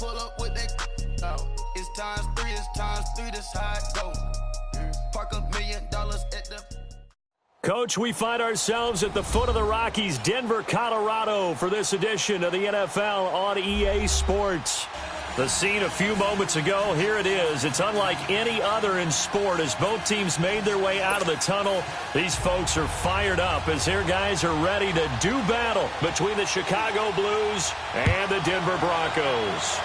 pull up with that out. It's times three, this how it go. Park $1 million at the... Coach, we find ourselves at the foot of the Rockies, Denver, Colorado, for this edition of the NFL on EA Sports. The scene a few moments ago, here it is. It's unlike any other in sport as both teams made their way out of the tunnel. These folks are fired up as their guys are ready to do battle between the Chicago Blues and the Denver Broncos.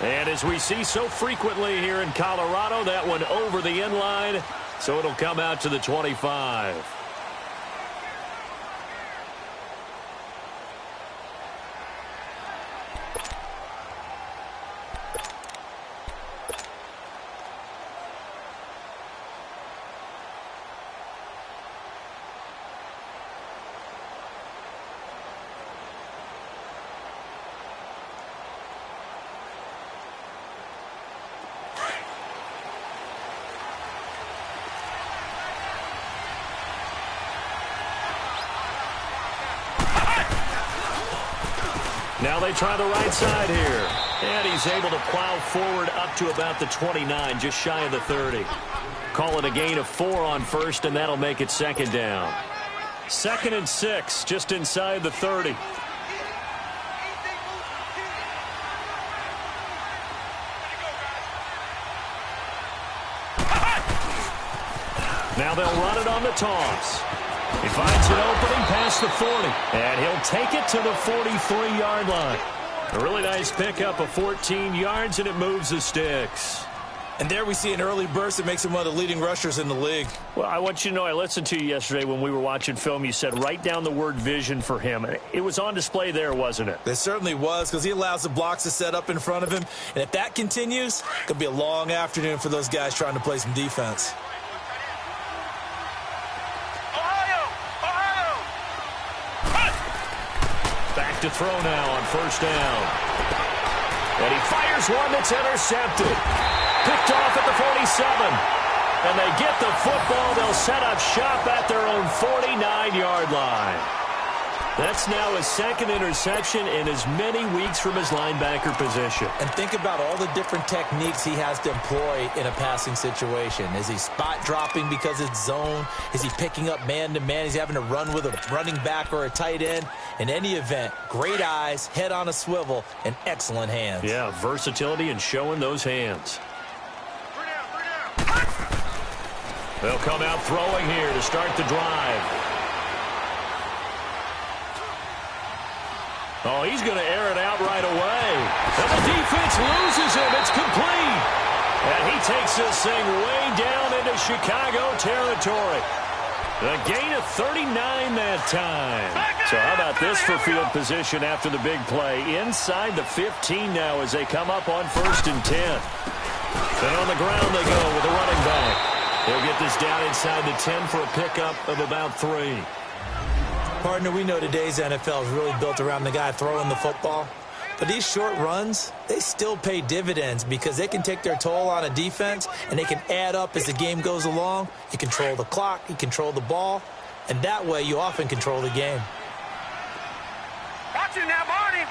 And as we see so frequently here in Colorado, that one over the end line, so it'll come out to the 25. Now they try the right side here. And he's able to plow forward up to about the 29, just shy of the 30. Call it a gain of 4 on first, and that'll make it second down. 2nd and 6, just inside the 30. Now they'll run it on the toss. He finds an opening past the 40, and he'll take it to the 43-yard line. A really nice pickup of 14 yards, and it moves the sticks. And there we see an early burst that makes him one of the leading rushers in the league. Well, I want you to know, I listened to you yesterday when we were watching film. You said write down the word vision for him. It was on display there, wasn't it? It certainly was, because he allows the blocks to set up in front of him. And if that continues, it could be a long afternoon for those guys trying to play some defense. To throw now on first down. And he fires one that's intercepted. Picked off at the 47. And they get the football. They'll set up shop at their own 49-yard line. That's now his second interception in as many weeks from his linebacker position. And think about all the different techniques he has to employ in a passing situation. Is he spot dropping because it's zone? Is he picking up man-to-man? He's having to run with a running back or a tight end. In any event, great eyes, head on a swivel, and excellent hands. Yeah, versatility and showing those hands. They'll come out throwing here to start the drive. Oh, he's going to air it out right away. And the defense loses him. It's complete. And he takes this thing way down into Chicago territory. A gain of 39 that time. So how about this for field position after the big play? Inside the 15 now as they come up on 1st and 10. And on the ground they go with the running back. They'll get this down inside the 10 for a pickup of about 3. Partner, we know today's NFL is really built around the guy throwing the football. But these short runs, they still pay dividends because they can take their toll on a defense and they can add up as the game goes along. You control the clock, you control the ball, and that way you often control the game. Watch it now, Barney!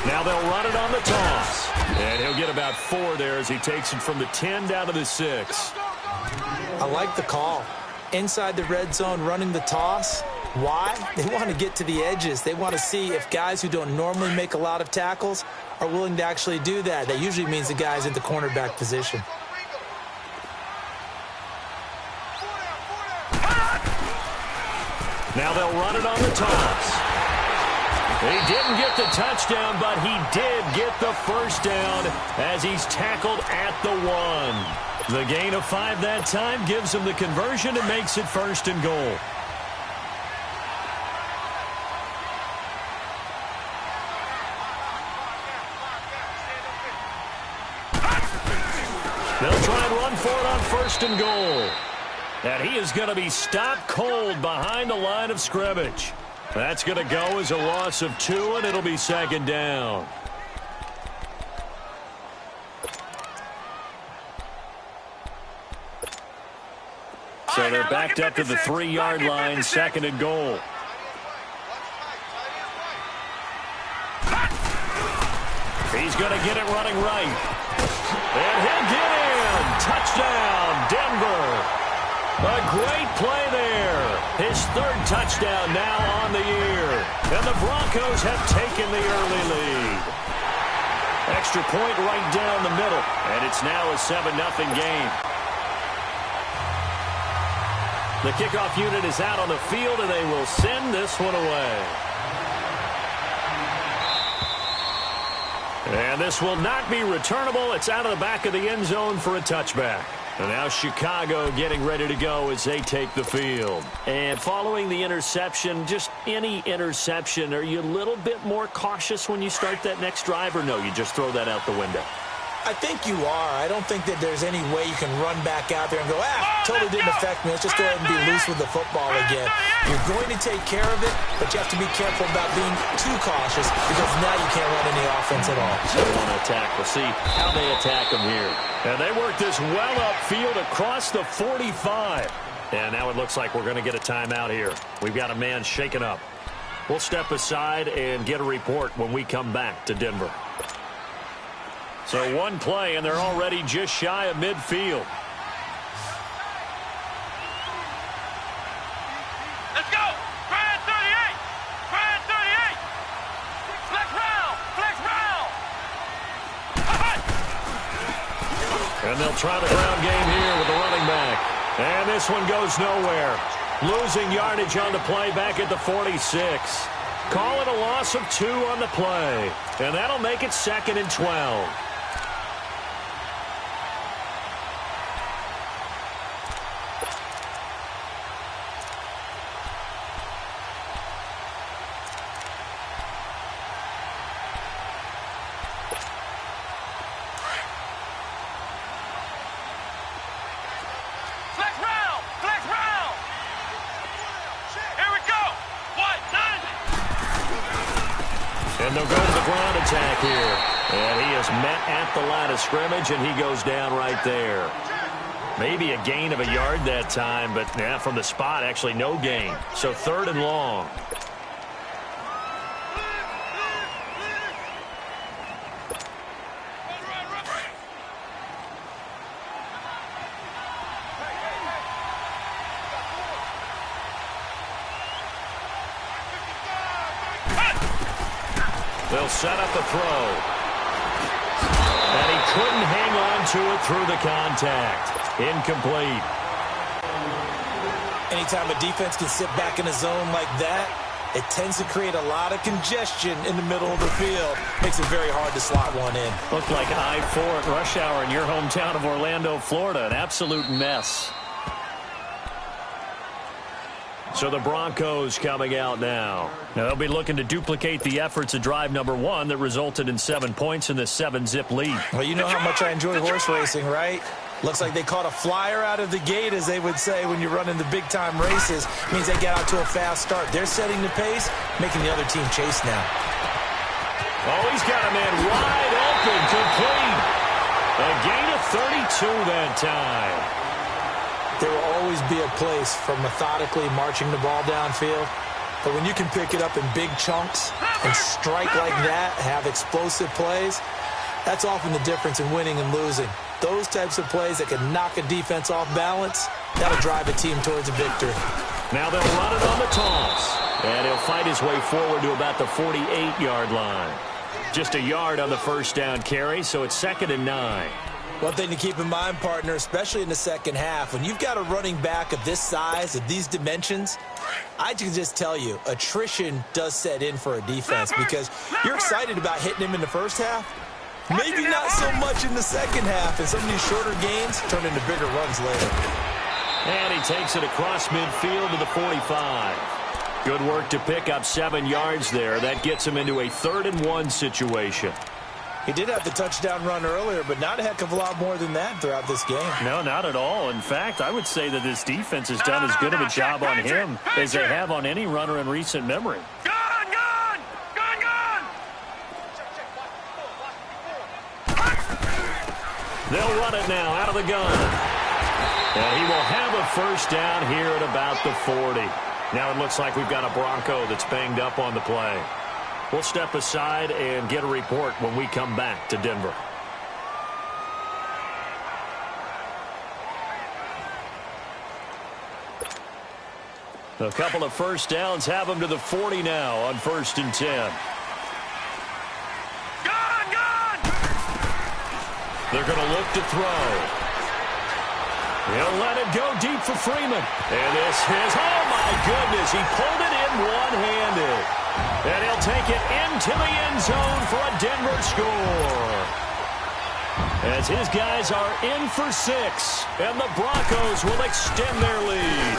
Now they'll run it on the toss. And he'll get about 4 there as he takes it from the 10 down to the 6. I like the call. Inside the red zone running the toss. Why? They want to get to the edges. They want to see if guys who don't normally make a lot of tackles are willing to actually do that. That usually means the guy's in the cornerback position. Now they'll run it on the toss. He didn't get the touchdown, but he did get the first down as he's tackled at the 1. The gain of 5 that time gives him the conversion and makes it 1st and goal. They'll try and run for it on 1st and goal. And he is going to be stopped cold behind the line of scrimmage. That's going to go as a loss of 2, and it'll be 2nd down. So they're backed up to the 3-yard line, 2nd and goal. He's going to get it running right. And he'll get in. Touchdown, Denver. A great play there. His third touchdown now on the year. And the Broncos have taken the early lead. Extra point right down the middle. And it's now a 7-0 game. The kickoff unit is out on the field, and they will send this one away. And this will not be returnable. It's out of the back of the end zone for a touchback. And now Chicago getting ready to go as they take the field. And following the interception, just any interception, are you a little bit more cautious when you start that next drive, or no, you just throw that out the window? I think you are. I don't think that there's any way you can run back out there and go, totally didn't affect me. Let's just go ahead and be loose with the football again. You're going to take care of it, but you have to be careful about being too cautious because now you can't run any offense at all. So they want to attack. We'll see how they attack them here. And they work this well upfield across the 45. And now it looks like we're going to get a timeout here. We've got a man shaken up. We'll step aside and get a report when we come back to Denver. So one play, and they're already just shy of midfield. Let's go! Grand 38! Grand 38! Flex round! Flex round! And they'll try the ground game here with the running back. And this one goes nowhere. Losing yardage on the play back at the 46. Call it a loss of 2 on the play. And that'll make it 2nd and 12. And they'll go to the ground attack here. And he is met at the line of scrimmage, and he goes down right there. Maybe a gain of a yard that time, but from the spot, actually no gain. So 3rd and long. They'll set up a throw. And he couldn't hang on to it through the contact. Incomplete. Anytime a defense can sit back in a zone like that, it tends to create a lot of congestion in the middle of the field. Makes it very hard to slot one in. Looked like I-4 at rush hour in your hometown of Orlando, Florida. An absolute mess. So the Broncos coming out now. Now they'll be looking to duplicate the efforts of drive number 1 that resulted in 7 points in this 7-zip lead. Well, you know how much I enjoy horse racing, right? Looks like they caught a flyer out of the gate, as they would say when you're running the big-time races. Means they get out to a fast start. They're setting the pace, making the other team chase now. Oh, he's got a man wide open, complete. A gain of 32 that time. There will always be a place for methodically marching the ball downfield. But when you can pick it up in big chunks and strike like that, have explosive plays, that's often the difference in winning and losing. Those types of plays that can knock a defense off balance, that'll drive a team towards a victory. Now they'll run it on the toss. And he'll fight his way forward to about the 48-yard line. Just a yard on the first down carry, so it's 2nd and 9. One thing to keep in mind, partner, especially in the second half, when you've got a running back of this size, of these dimensions, I can just tell you, attrition does set in for a defense because you're excited about hitting him in the first half. Maybe not so much in the second half, and some of these shorter gains turn into bigger runs later. And he takes it across midfield to the 45. Good work to pick up 7 yards there. That gets him into a 3rd and 1 situation. He did have the touchdown run earlier, but not a heck of a lot more than that throughout this game. No, not at all. In fact, I would say that this defense has done as good of a job on him as they have on any runner in recent memory. Gun! Gun! Gun! Gun! They'll run it now out of the gun. And he will have a first down here at about the 40. Now it looks like we've got a Bronco that's banged up on the play. We'll step aside and get a report when we come back to Denver. A couple of first downs have them to the 40 now on 1st and 10. Gone! They're going to look to throw. He'll let it go deep for Freeman. And this is, oh my goodness, he pulled it in one-handed. And he'll take it into the end zone for a Denver score. As his guys are in for 6, and the Broncos will extend their lead.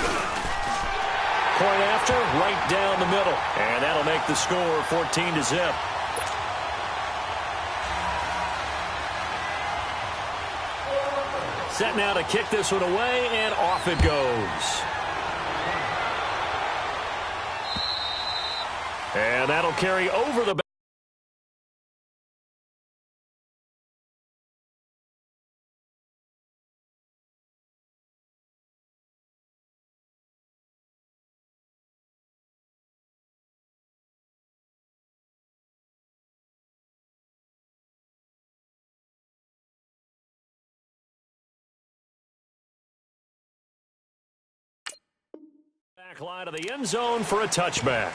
Point after, right down the middle. And that'll make the score 14-0. Set now to kick this one away, and off it goes. And that'll carry over the back. Back line of the end zone for a touchback.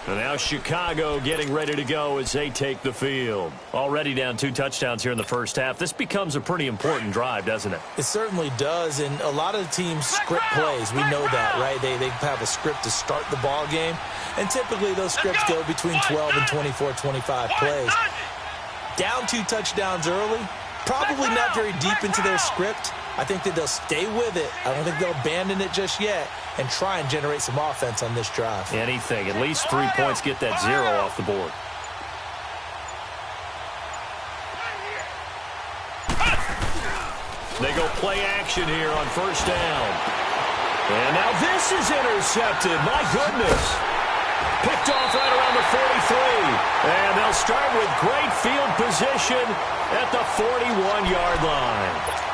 And now Chicago getting ready to go as they take the field. Already down 2 touchdowns here in the first half. This becomes a pretty important drive, doesn't it? It certainly does, and a lot of teams script plays. We know that, right? They have a script to start the ball game, and typically those scripts go between 12 and 24, 25 plays. Down 2 touchdowns early, probably not very deep into their script. I think that they'll stay with it. I don't think they'll abandon it just yet and try and generate some offense on this drive. Anything. At least 3 points, get that 0 off the board. They go play action here on 1st down. And now this is intercepted. My goodness. Picked off right around the 43. And they'll start with great field position at the 41-yard line.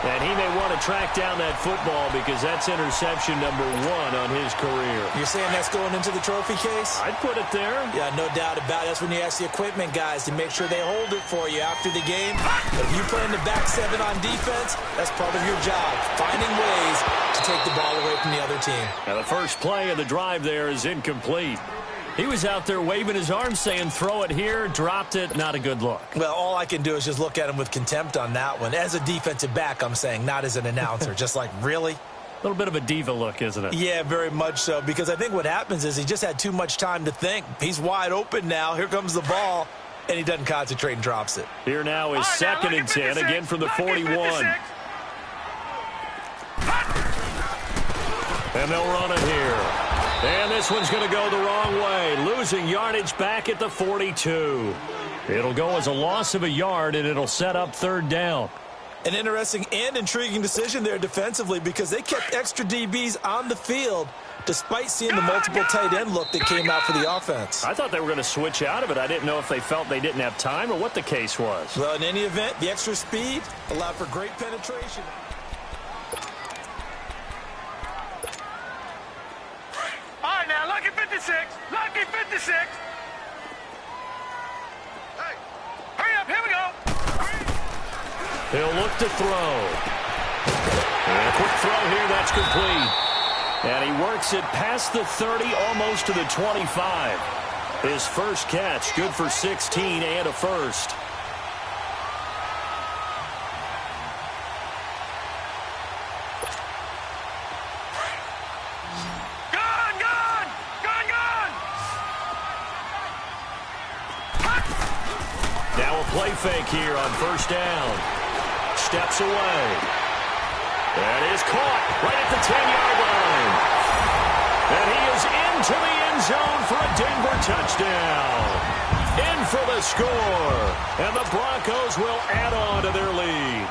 And he may want to track down that football because that's interception number 1 on his career. You're saying that's going into the trophy case? I'd put it there. Yeah, no doubt about it. That's when you ask the equipment guys to make sure they hold it for you after the game. If you play in the back 7 on defense, that's part of your job, finding ways to take the ball away from the other team. Now the first play of the drive there is incomplete. He was out there waving his arms saying, throw it here, dropped it, not a good look. Well, all I can do is just look at him with contempt on that one. As a defensive back, I'm saying, not as an announcer. Just like, really? A little bit of a diva look, isn't it? Yeah, very much so, because I think what happens is he just had too much time to think. He's wide open now. Here comes the ball, and he doesn't concentrate and drops it. Here now is 2nd and 10, again from the 41. And they'll run it here. And this one's going to go the wrong way, losing yardage back at the 42. It'll go as a loss of a yard, and it'll set up 3rd down. An interesting and intriguing decision there defensively because they kept extra DBs on the field despite seeing the multiple tight end look that came out for the offense. I thought they were going to switch out of it. I didn't know if they felt they didn't have time or what the case was. Well, in any event, the extra speed allowed for great penetration. Now, lucky 56. Lucky 56. Hey, hurry up. Here we go. He'll look to throw. And a quick throw here. That's complete. And he works it past the 30, almost to the 25. His first catch, good for 16 and a first. Play fake here on 1st down. Steps away. That is caught right at the 10-yard line. And he is into the end zone for a Denver touchdown. In for the score. And the Broncos will add on to their lead.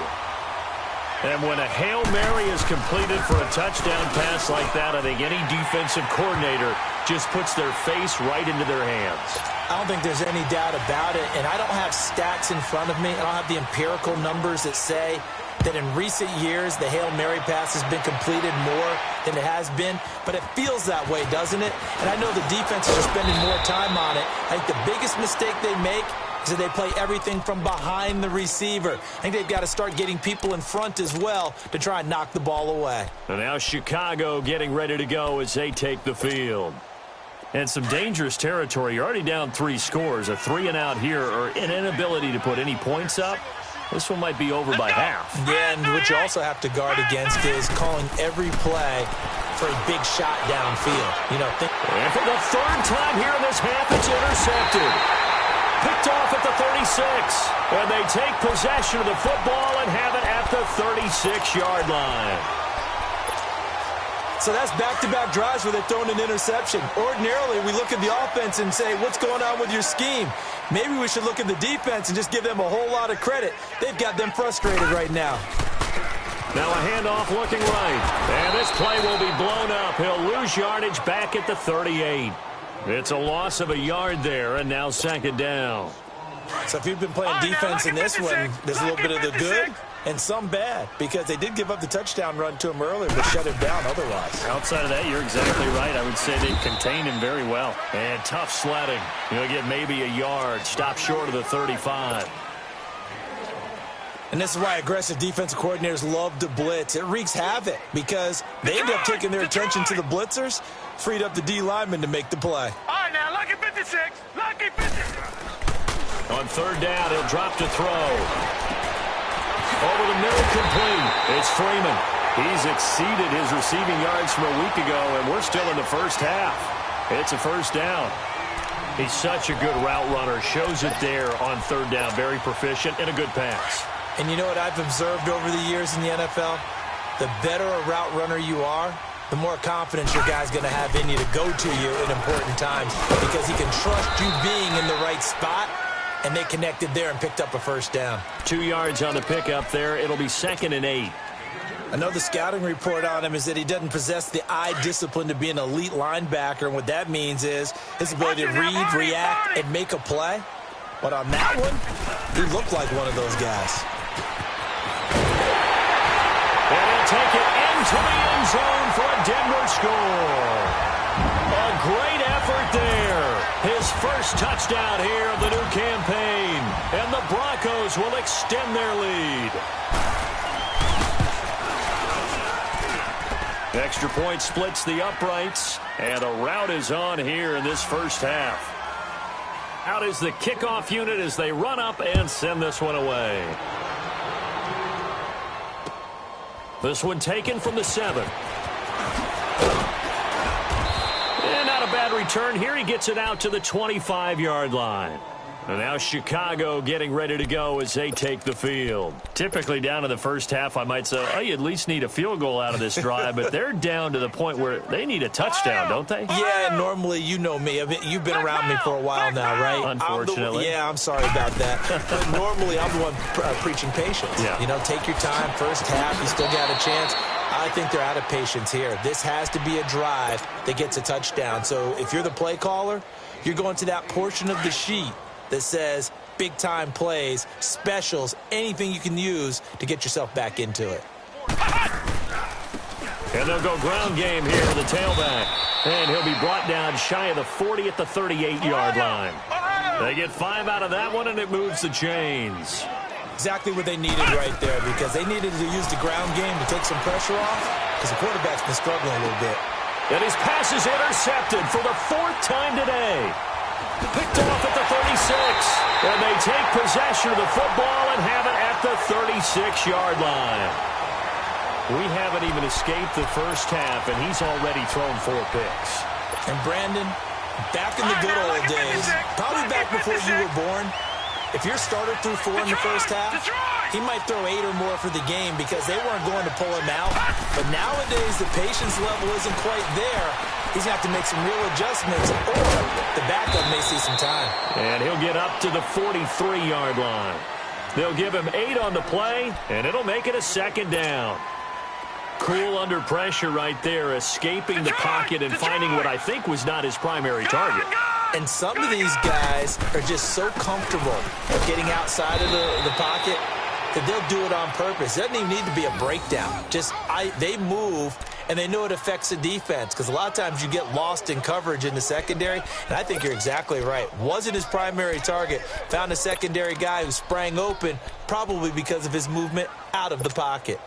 And when a Hail Mary is completed for a touchdown pass like that, I think any defensive coordinator just puts their face right into their hands. I don't think there's any doubt about it, and I don't have stats in front of me. I don't have the empirical numbers that say that in recent years the Hail Mary pass has been completed more than it has been, but it feels that way, doesn't it? And I know the defenses are spending more time on it. I think the biggest mistake they make is that they play everything from behind the receiver. I think they've got to start getting people in front as well to try and knock the ball away. And now Chicago getting ready to go as they take the field. And some dangerous territory. You're already down 3 scores. A 3-and-out here or an inability to put any points up. This one might be over by half. Yeah, and what you also have to guard against is calling every play for a big shot downfield. And for the 3rd time here in this half, it's intercepted. Picked off at the 36. And they take possession of the football and have it at the 36-yard line. So that's back-to-back drives where they're throwing an interception. Ordinarily, we look at the offense and say, what's going on with your scheme? Maybe we should look at the defense and just give them a whole lot of credit. They've got them frustrated right now. Now a handoff looking right. And this play will be blown up. He'll lose yardage back at the 38. It's a loss of a yard there, and now 2nd down. So if you've been playing defense in this one, there's a little bit of the good and some bad, because they did give up the touchdown run to him earlier, but shut him down otherwise. Outside of that, you're exactly right. I would say they contained him very well. And tough sledding. He'll get maybe a yard. Stop short of the 35. And this is why aggressive defensive coordinators love to blitz. It wreaks havoc because they end up taking their attention to the blitzers, freed up the D lineman to make the play. All right, now, lucky 56. Lucky 56. On 3rd down, he'll drop to throw. Over the middle, complete. It's Freeman. He's exceeded his receiving yards from a week ago, and we're still in the first half. It's a 1st down. He's such a good route runner. Shows it there on 3rd down. Very proficient and a good pass. And you know what I've observed over the years in the NFL? The better a route runner you are, the more confidence your guy's going to have in you to go to you in important times, because he can trust you being in the right spot. And they connected there and picked up a 1st down. 2 yards on the pickup there. It'll be 2nd and 8. Another scouting report on him is that he doesn't possess the eye discipline to be an elite linebacker. And what that means is his ability to read, react, and make a play. But on that one, he looked like one of those guys. And he'll take it into the end zone for a Denver score. A great effort there. His first touchdown here of the new campaign. And the Broncos will extend their lead. Extra point splits the uprights. And a rout is on here in this first half. Out is the kickoff unit as they run up and send this one away. This one taken from the 7. And not a bad return here. He gets it out to the 25-yard line. And now Chicago getting ready to go as they take the field. Typically down in the first half, I might say, oh, you at least need a field goal out of this drive. But they're down to the point where they need a touchdown, don't they? Yeah, normally, you know me. You've been around me for a while now, right? Unfortunately. I'm sorry about that. But normally, I'm the one preaching patience. Yeah. You know, take your time. First half, you still got a chance. I think they're out of patience here. This has to be a drive that gets a touchdown. So if you're the play caller, you're going to that portion of the sheet that says big-time plays, specials, anything you can use to get yourself back into it. And they'll go ground game here to the tailback. And he'll be brought down shy of the 40 at the 38-yard line. They get 5 out of that one, and it moves the chains. Exactly what they needed right there, because they needed to use the ground game to take some pressure off, because the quarterback's been struggling a little bit. And his pass is intercepted for the 4th time today. Picked off at the 36. And they take possession of the football and have it at the 36-yard line. We haven't even escaped the first half, and he's already thrown 4 picks. And Brandon, back in the good old days, probably back before you were born, if your starter threw 4 in the first half, he might throw 8 or more for the game because they weren't going to pull him out. But nowadays, the patience level isn't quite there. He's going to have to make some real adjustments, or the backup may see some time. And he'll get up to the 43-yard line. They'll give him 8 on the play, and it'll make it a 2nd down. Cool under pressure right there, escaping the pocket and finding what I think was not his primary target. And some of these guys are just so comfortable getting outside of the pocket that they'll do it on purpose. It doesn't even need to be a breakdown. They move, and they know it affects the defense, because a lot of times you get lost in coverage in the secondary, and I think you're exactly right. Wasn't his primary target. Found a secondary guy who sprang open, probably because of his movement out of the pocket.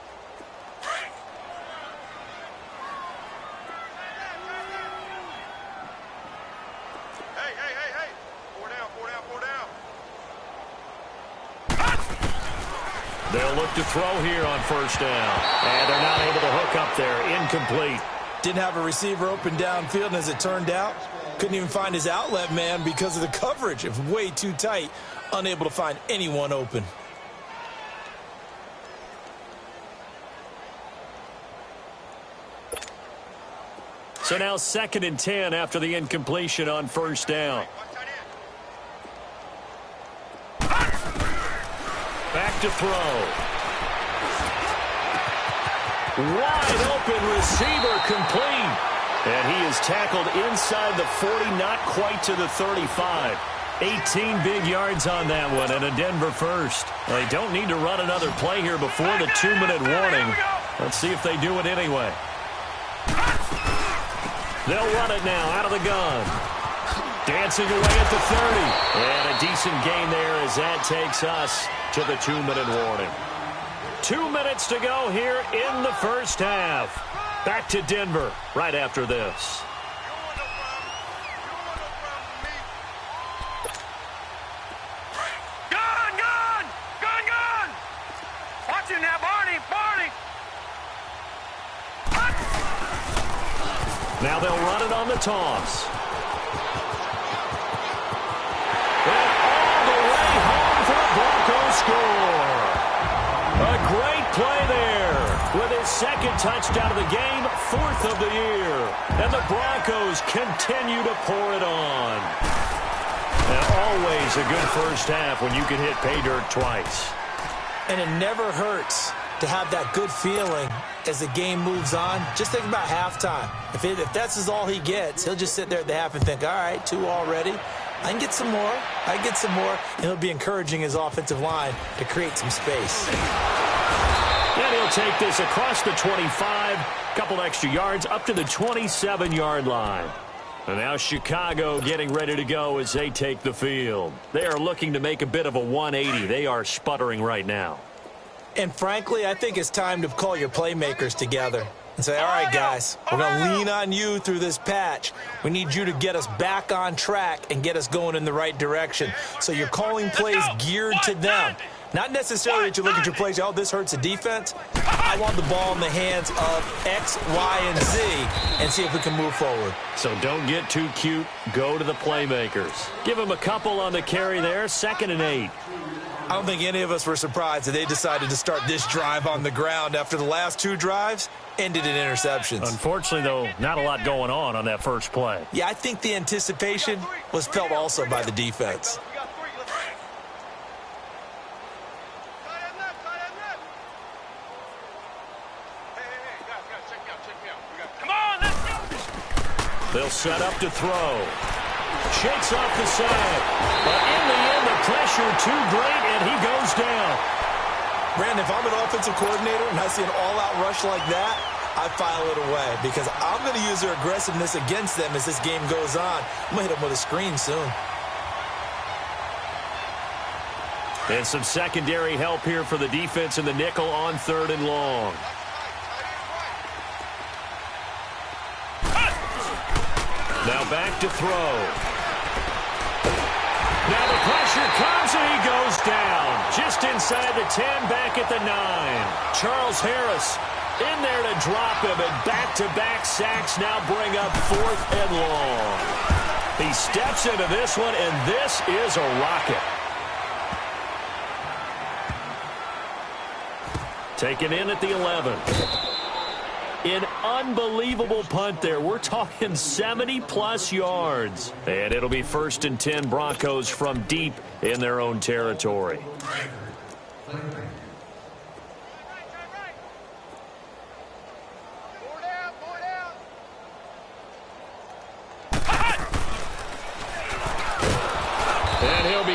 They'll look to throw here on first down. And they're not able to hook up there. Incomplete. Didn't have a receiver open downfield, and as it turned out, couldn't even find his outlet man because of the coverage. It was way too tight. Unable to find anyone open. So now 2nd and 10 after the incompletion on first down. Back to throw. Wide open receiver, complete. And he is tackled inside the 40, not quite to the 35. 18 big yards on that one, and a Denver first. They don't need to run another play here before the 2-minute warning. Let's see if they do it anyway. They'll run it now out of the gun. Dancing away at the 30. And a decent gain there as that takes us to the 2-minute warning. 2 minutes to go here in the first half. Back to Denver right after this. Gun, gun! Gun, gun! Watch it now, Barney! Barney! Now they'll run it on the toss. Broncos score. A great play there with his 2nd touchdown of the game, 4th of the year. And the Broncos continue to pour it on. And always a good first half when you can hit pay dirt twice. And it never hurts to have that good feeling as the game moves on. Just think about halftime. If that's all he gets, he'll just sit there at the half and think, all right, 2 already. I can get some more. I can get some more. And he'll be encouraging his offensive line to create some space. And he'll take this across the 25, couple extra yards up to the 27-yard line. And now Chicago getting ready to go as they take the field. They are looking to make a bit of a 180. They are sputtering right now. And frankly, I think it's time to call your playmakers together and say, all right, guys, we're going to lean on you through this patch. We need you to get us back on track and get us going in the right direction. So you're calling plays geared to them. Not necessarily that you look at your plays, oh, this hurts the defense. I want the ball in the hands of X, Y, and Z and see if we can move forward. So don't get too cute. Go to the playmakers. Give them a couple on the carry there, 2nd and 8. I don't think any of us were surprised that they decided to start this drive on the ground after the last 2 drives ended in interceptions. Unfortunately, though, not a lot going on that first play. Yeah, I think the anticipation was felt also by the defense. Come on, let's go! They'll set up to throw. Shakes off the sack. But in the end, the pressure too great, and he goes down. Brandon, if I'm an offensive coordinator and I see an all-out rush like that, I file it away because I'm going to use their aggressiveness against them as this game goes on. I'm going to hit them with a screen soon. And some secondary help here for the defense in the nickel on 3rd and long. Now back to throw. Now the pressure comes and he goes down. Just inside the 10, back at the 9. Charles Harris in there to drop him, and back-to-back sacks now bring up 4th and long. He steps into this one, and this is a rocket. Taken in at the 11. An unbelievable punt there. We're talking 70-plus yards. And it'll be 1st and 10 Broncos from deep in their own territory.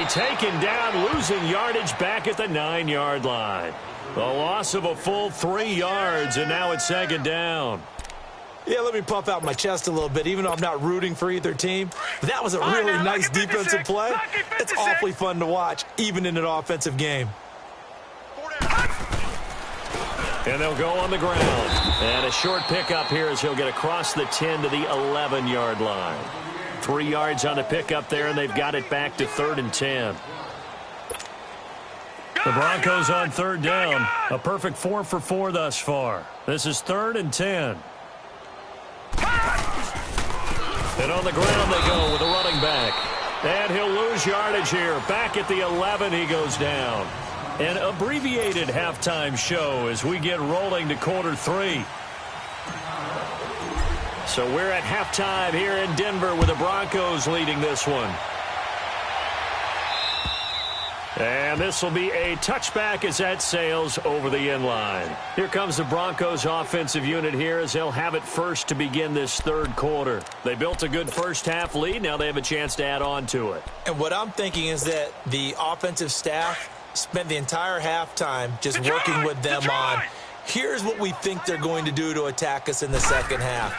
taken down, losing yardage back at the 9-yard line. A loss of a full 3 yards, and now it's second down. Yeah, let me puff out my chest a little bit, even though I'm not rooting for either team. That was a really nice defensive play. It's awfully fun to watch, even in an offensive game. And they'll go on the ground. And a short pickup here as he'll get across the 10 to the 11-yard line. 3 yards on the pickup there, and they've got it back to 3rd and 10. The Broncos on 3rd down. A perfect 4 for 4 thus far. This is 3rd and 10. And on the ground they go with a running back. And he'll lose yardage here. Back at the 11, he goes down. An abbreviated halftime show as we get rolling to quarter 3. So we're at halftime here in Denver with the Broncos leading this one. And this will be a touchback as that sails over the end line. Here comes the Broncos offensive unit here as they'll have it first to begin this 3rd quarter. They built a good first half lead. Now they have a chance to add on to it. And what I'm thinking is that the offensive staff spent the entire halftime just working with them on, here's what we think they're going to do to attack us in the second half.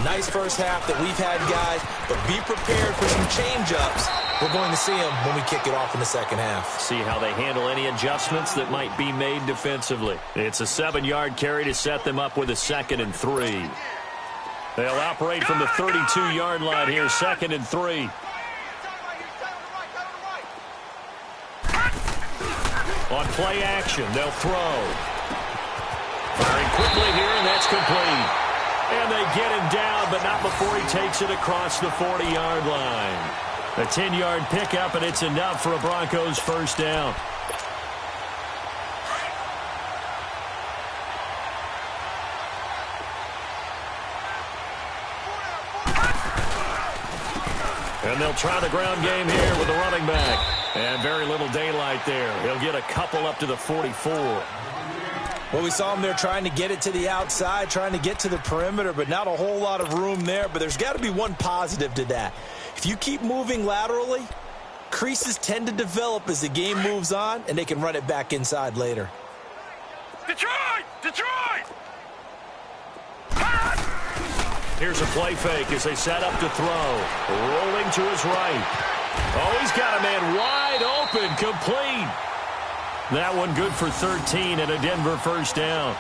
Nice first half that we've had, guys, but be prepared for some change-ups. We're going to see them when we kick it off in the second half. See how they handle any adjustments that might be made defensively. It's a 7-yard carry to set them up with a 2nd and 3. They'll operate from the 32-yard line here, 2nd and 3. On play action, they'll throw. Firing quickly here, and that's complete. And they get him down, but not before he takes it across the 40-yard line. A 10-yard pickup, and it's enough for a Broncos first down. And they'll try the ground game here with the running back. And very little daylight there. He'll get a couple up to the 44. Well, we saw him there trying to get it to the outside, trying to get to the perimeter, but not a whole lot of room there. But there's got to be one positive to that. If you keep moving laterally, creases tend to develop as the game moves on, and they can run it back inside later. Detroit! Detroit! Here's a play fake as they set up to throw. Rolling to his right. Oh, he's got a man wide open, complete. That one good for 13 and a Denver first down.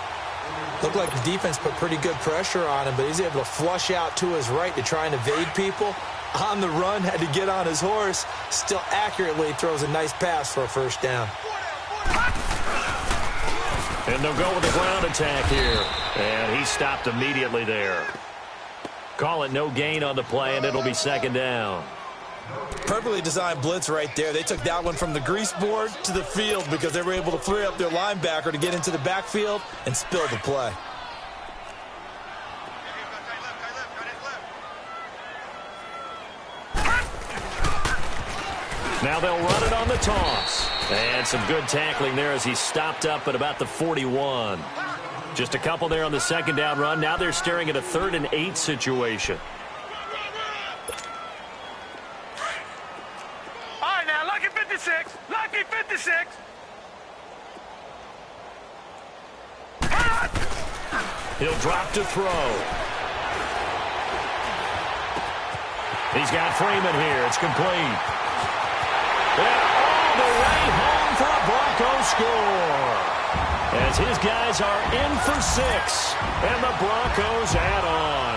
Looked like the defense put pretty good pressure on him, but he's able to flush out to his right to try and evade people. On the run, had to get on his horse. Still accurately throws a nice pass for a first down. And they'll go with the ground attack here. And he stopped immediately there. Call it no gain on the play, and it'll be second down. Perfectly designed blitz right there. They took that one from the grease board to the field because they were able to free up their linebacker to get into the backfield and spill the play. Now they'll run it on the toss. And some good tackling there as he stopped up at about the 41. Just a couple there on the second down run. Now they're staring at a 3rd and 8 situation. All right, now, lucky 56. Lucky 56. He'll drop to throw. He's got Freeman here. It's complete. And all the way home for a Broncos score. As his guys are in for 6. And the Broncos add on.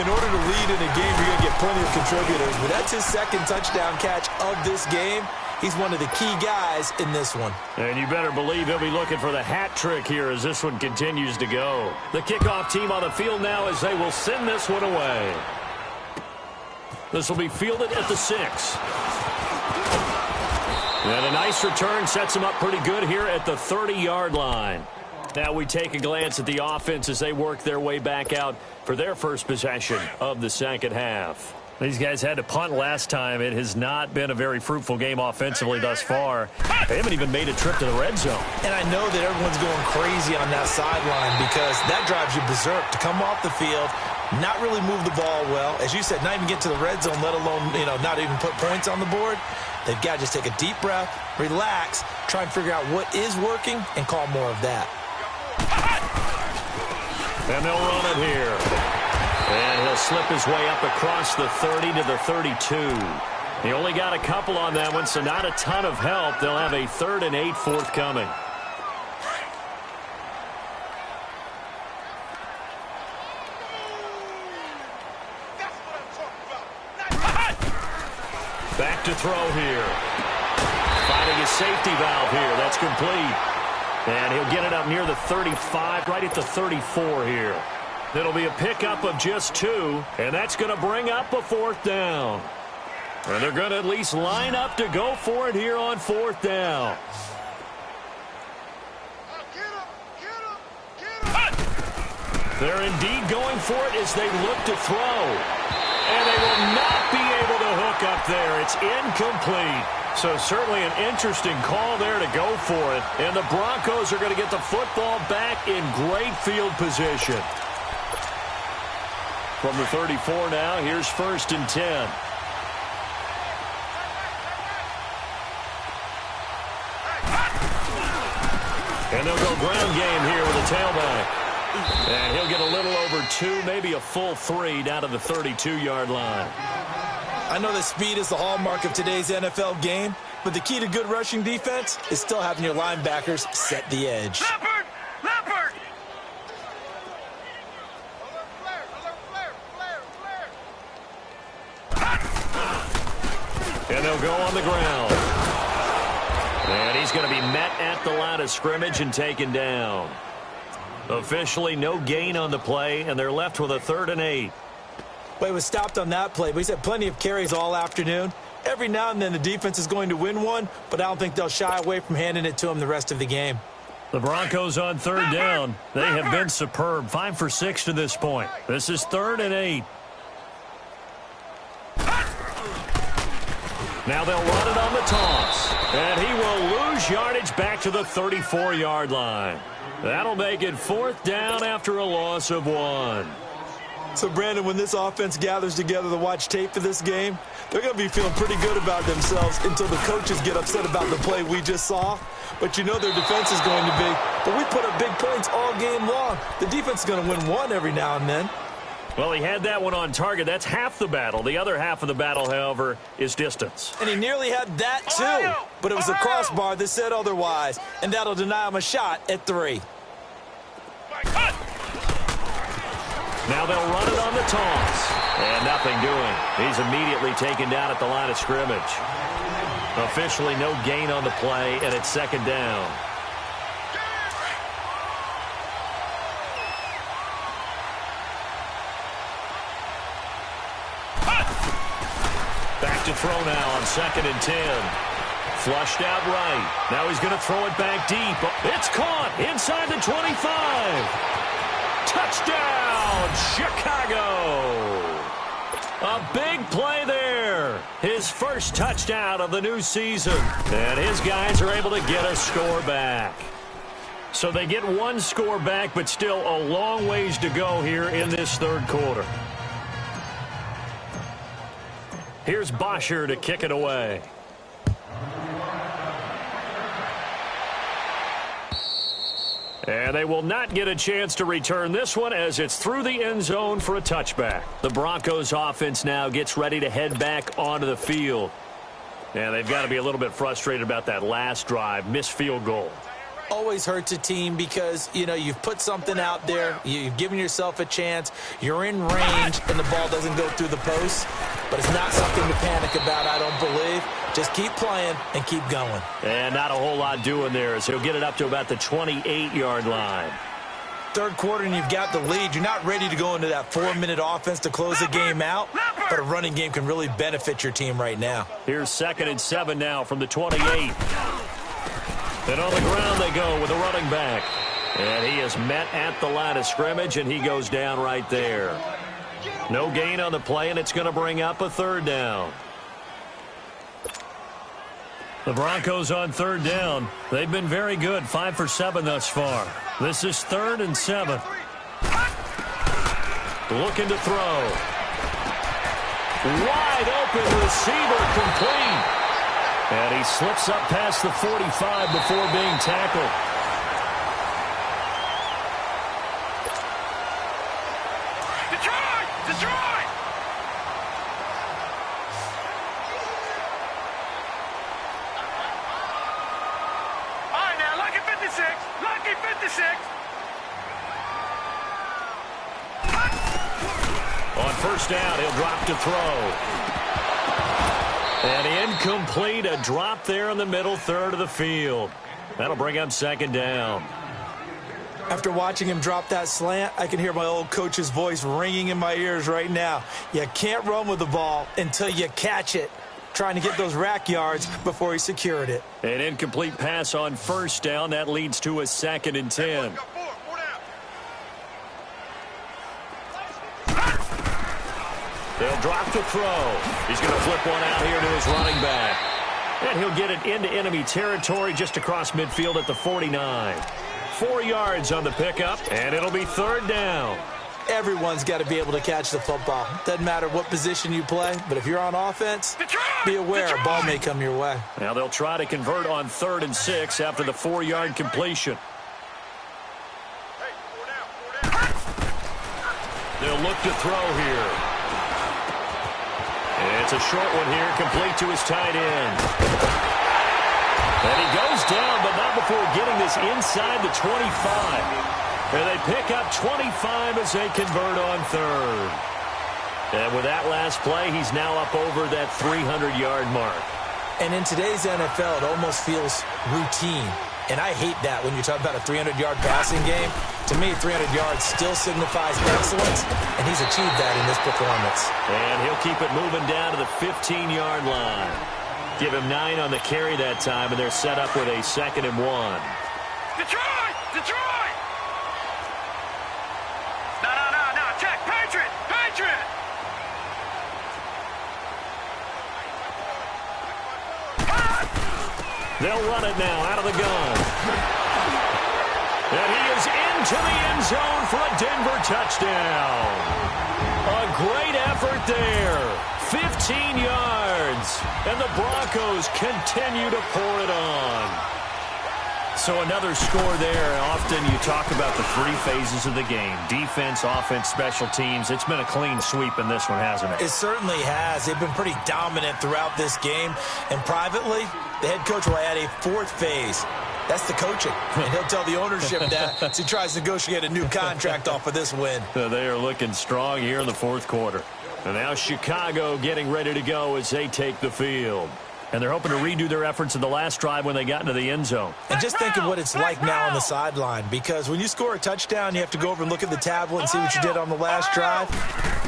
In order to lead in a game, you're going to get plenty of contributors, but that's his 2nd touchdown catch of this game. He's one of the key guys in this one. And you better believe he'll be looking for the hat trick here as this one continues to go. The kickoff team on the field now as they will send this one away. This will be fielded at the 6. And a nice return sets him up pretty good here at the 30-yard line. Now we take a glance at the offense as they work their way back out for their first possession of the second half. These guys had to punt last time. It has not been a very fruitful game offensively thus far. They haven't even made a trip to the red zone. And I know that everyone's going crazy on that sideline because that drives you berserk to come off the field, not really move the ball well. As you said, not even get to the red zone, let alone, not even put points on the board. They've got to just take a deep breath, relax, try and figure out what is working, and call more of that. And they'll run it here. And he'll slip his way up across the 30 to the 32. He only got a couple on that one, so not a ton of help. They'll have a 3rd and 8 forthcoming. Back to throw here. Finding his safety valve here. That's complete. And he'll get it up near the 35, right at the 34 here. It'll be a pickup of just 2, and that's going to bring up a 4th down. And they're going to at least line up to go for it here on 4th down. They're indeed going for it as they look to throw. And they will not be able to hook up there. It's incomplete. So certainly an interesting call there to go for it. And the Broncos are going to get the football back in great field position. From the 34 now, here's 1st and 10. And they'll go ground game here with a tailback. And he'll get a little over 2, maybe a full 3 down to the 32-yard line. I know that speed is the hallmark of today's NFL game, but the key to good rushing defense is still having your linebackers set the edge. Leopard! Leopard! And they'll go on the ground. And he's going to be met at the line of scrimmage and taken down. Officially no gain on the play, and they're left with a 3rd and 8. Well, he was stopped on that play, but he's had plenty of carries all afternoon. Every now and then the defense is going to win one, but I don't think they'll shy away from handing it to him the rest of the game. The Broncos on 3rd down. They have been superb. 5 for 6 to this point. This is 3rd and 8. Now they'll run it on the toss. And he will lose yardage back to the 34-yard line. That'll make it 4th down after a loss of 1. So, Brandon, when this offense gathers together to watch tape for this game, they're going to be feeling pretty good about themselves until the coaches get upset about the play we just saw. But you know their defense is going to be. But we put up big points all game long. The defense is going to win one every now and then. Well, he had that one on target. That's half the battle. The other half of the battle, however, is distance. And he nearly had that, too. But it was a crossbar that said otherwise. And that'll deny him a shot at 3. Now they'll run it on the toss. And nothing doing. He's immediately taken down at the line of scrimmage. Officially no gain on the play, and it's 2nd down. Back to throw now on 2nd and 10. Flushed out right. Now he's going to throw it back deep. It's caught inside the 25. Touchdown, Chicago. A big play there. His first touchdown of the new season. And his guys are able to get a score back. So they get 1 score back, but still a long ways to go here in this 3rd quarter. Here's Bosher to kick it away. And they will not get a chance to return this one as it's through the end zone for a touchback. The Broncos offense now gets ready to head back onto the field. And they've got to be a little bit frustrated about that last drive, missed field goal. Always hurts a team because, you've put something out there, you've given yourself a chance, you're in range, and the ball doesn't go through the post. But it's not something to panic about, I don't believe. Just keep playing and keep going. And not a whole lot doing there, so he'll get it up to about the 28-yard line. 3rd quarter and you've got the lead. You're not ready to go into that 4-minute offense to close the game out, but a running game can really benefit your team right now. Here's 2nd and 7 now from the 28. And on the ground they go with a running back. And he is met at the line of scrimmage, and he goes down right there. No gain on the play, and it's going to bring up a 3rd down. The Broncos on 3rd down. They've been very good, 5 for 7 thus far. This is 3rd and 7. looking to throw. Wide open receiver, complete. And he slips up past the 45 before being tackled. Detroit! Detroit! All right, now, lucky 56. Lucky 56. On first down, he'll drop to throw. And incomplete, a drop there in the middle third of the field. That'll bring up second down. After watching him drop that slant, I can hear my old coach's voice ringing in my ears right now. You can't run with the ball until you catch it. Trying to get those rack yards before he secured it. An incomplete pass on first down. That leads to a 2nd and 10. They'll drop to throw. He's going to flip one out here to his running back. And he'll get it into enemy territory just across midfield at the 49. 4 yards on the pickup, and it'll be third down. Everyone's got to be able to catch the football. Doesn't matter what position you play, but if you're on offense, be aware a ball may come your way. Now they'll try to convert on 3rd and 6 after the 4-yard completion. They'll look to throw here. It's a short one here, complete to his tight end. And he goes down, but not before getting this inside the 25. And they pick up 25 as they convert on 3rd. And with that last play, he's now up over that 300-yard mark. And in today's NFL, it almost feels routine. And I hate that when you talk about a 300-yard passing game. To me, 300 yards still signifies excellence, and he's achieved that in this performance. And he'll keep it moving down to the 15-yard line. Give him 9 on the carry that time, and they're set up with a 2nd and 1. Detroit! Detroit! No, check. Patriot! Patriot! They'll run it now out of the gun. And he is into the end zone for a Denver touchdown. A great effort there. 15 yards. And the Broncos continue to pour it on. So another score there. Often you talk about the 3 phases of the game. Defense, offense, special teams. It's been a clean sweep in this one, hasn't it? It certainly has. They've been pretty dominant throughout this game. And privately, the head coach will add a 4th phase. That's the coaching. And he'll tell the ownership that as he tries to negotiate a new contract off of this win. They are looking strong here in the 4th quarter. And now Chicago getting ready to go as they take the field. And they're hoping to redo their efforts in the last drive when they got into the end zone. And just think of what it's like now on the sideline. Because when you score a touchdown, you have to go over and look at the tablet and see what you did on the last drive.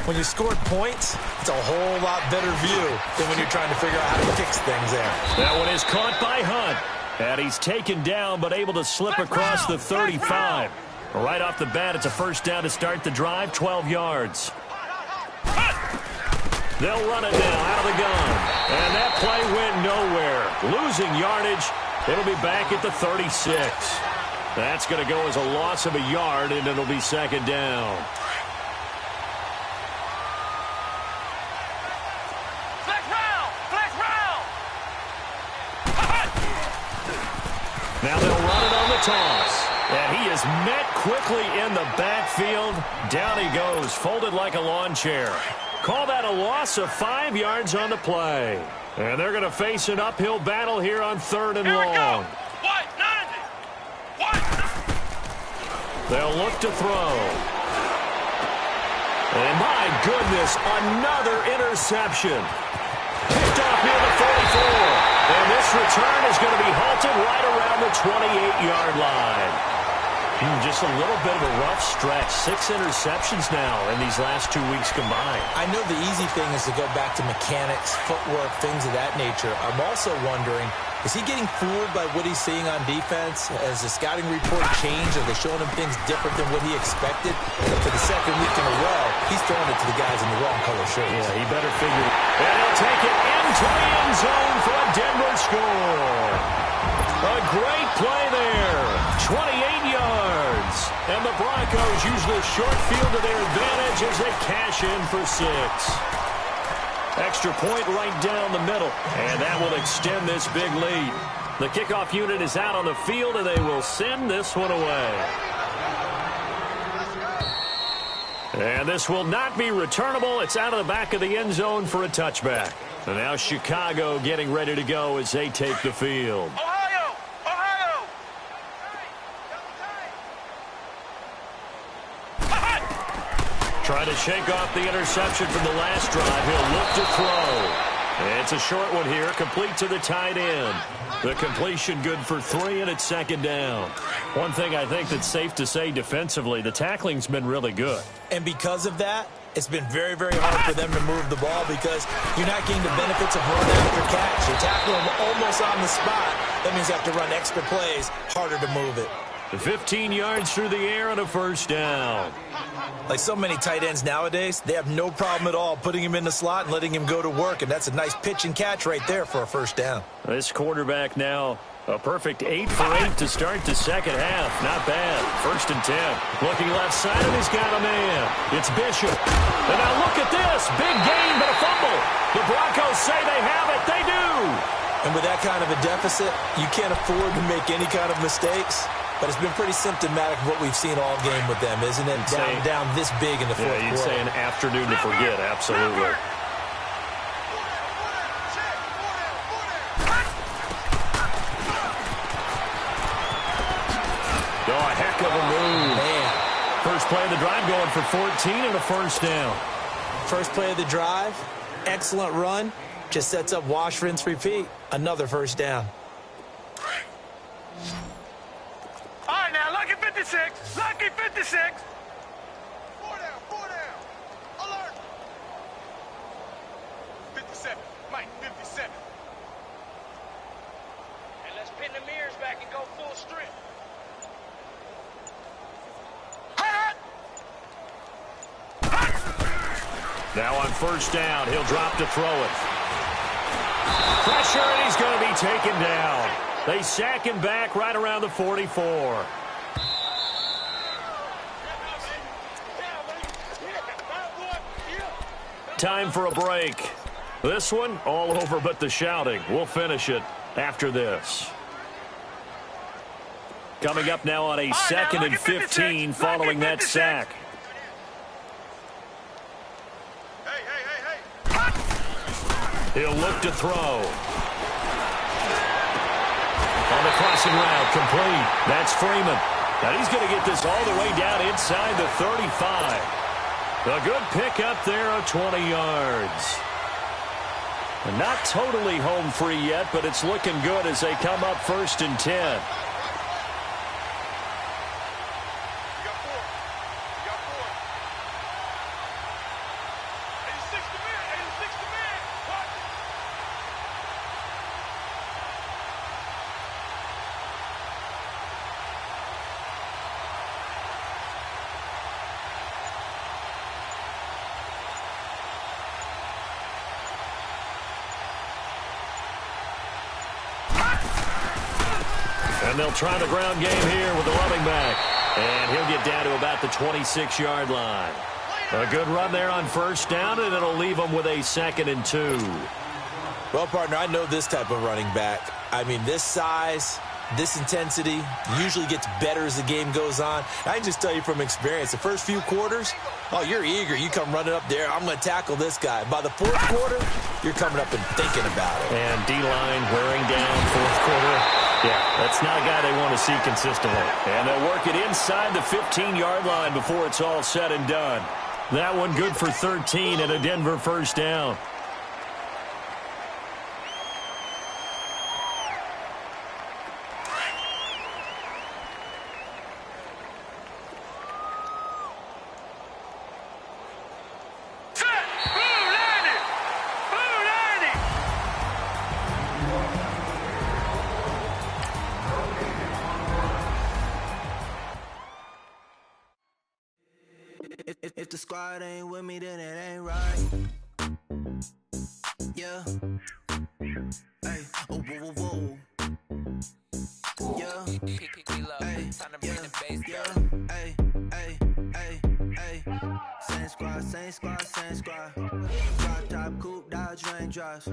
When you scored points, it's a whole lot better view than when you're trying to figure out how to fix things there. That one is caught by Hunt. And he's taken down but able to slip across the 35. Right off the bat, it's a first down to start the drive, 12 yards. They'll run it now out of the gun. And that play went nowhere. Losing yardage. It'll be back at the 36. That's going to go as a loss of a yard, and it'll be second down. Now they'll run it on the toss. And he is met quickly in the backfield. Down he goes, folded like a lawn chair. Call that a loss of 5 yards on the play. And they're going to face an uphill battle here on 3rd and long. What? 90. What? They'll look to throw. And my goodness, another interception. Picked off near the 44. And this return is going to be halted right around the 28-yard line. Just a little bit of a rough stretch. 6 interceptions now in these last 2 weeks combined. I know the easy thing is to go back to mechanics, footwork, things of that nature. I'm also wondering, is he getting fooled by what he's seeing on defense? Has the scouting report changed? Are they showing him things different than what he expected? For the 2nd week in a row, he's throwing it to the guys in the wrong color shirts. Yeah, he better figure it. And he'll take it into the end zone for a Denver score. A great play there. 28 yards. And the Broncos use the short field to their advantage as they cash in for 6. Extra point right down the middle, and that will extend this big lead. The kickoff unit is out on the field, and they will send this one away. And this will not be returnable. It's out of the back of the end zone for a touchback. And now Chicago getting ready to go as they take the field. Ohio! Ohio! Trying to shake off the interception from the last drive. He'll look to throw. It's a short one here, complete to the tight end. The completion good for 3, and it's second down. One thing I think that's safe to say defensively, the tackling's been really good. And because of that, it's been very, very hard for them to move the ball because you're not getting the benefits of run after catch. You tackle them almost on the spot. That means you have to run extra plays, harder to move it. 15 yards through the air and a first down. Like so many tight ends nowadays, they have no problem at all putting him in the slot and letting him go to work, and that's a nice pitch and catch right there for a first down. This quarterback now a perfect 8 for 8 to start the second half. Not bad. First and 10. Looking left side, and he's got a man. It's Bishop. And now look at this. Big gain, but a fumble. The Broncos say they have it. They do. And with that kind of a deficit, you can't afford to make any kind of mistakes. But it's been pretty symptomatic of what we've seen all game with them, isn't it? Down this big in the fourth quarter. You'd say an afternoon to forget, absolutely. Oh, a heck of a move. Man. First play of the drive going for 14 and a first down. First play of the drive, excellent run. Just sets up wash, rinse, repeat. Another first down. All right, now, lucky 56. Lucky 56. 4 down. Alert. 57. Mike, 57. And let's pin the mirrors back and go full strip. Now on first down, he'll drop to throw it. Pressure, and he's going to be taken down. They sack him back right around the 44. Time for a break. This one, all over but the shouting. We'll finish it after this. Coming up now on a second and 15 following that sack. He'll look to throw. On the crossing route, complete. That's Freeman. Now he's going to get this all the way down inside the 35. A good pickup there of 20 yards. And not totally home free yet, but it's looking good as they come up first and 10. And they'll try the ground game here with the running back. And he'll get down to about the 26-yard line. A good run there on first down, and it'll leave them with a second and 2. Well, partner, I know this type of running back. I mean, this size, this intensity usually gets better as the game goes on. I can just tell you from experience, the first few quarters, oh, you're eager. You come running up there, I'm going to tackle this guy. By the fourth quarter, you're coming up and thinking about it. And D-line wearing down fourth quarter. Yeah, that's not a guy they want to see consistently. And they'll work it inside the 15-yard line before it's all said and done. That one good for 13 and a Denver first down. If the squad ain't with me, then it ain't right. Yeah. Hey. Oh, whoa, whoa, whoa. Yeah. Hey. Yeah. Yeah. Hey. same squad. Drop top, coupe, Dodge raindrops.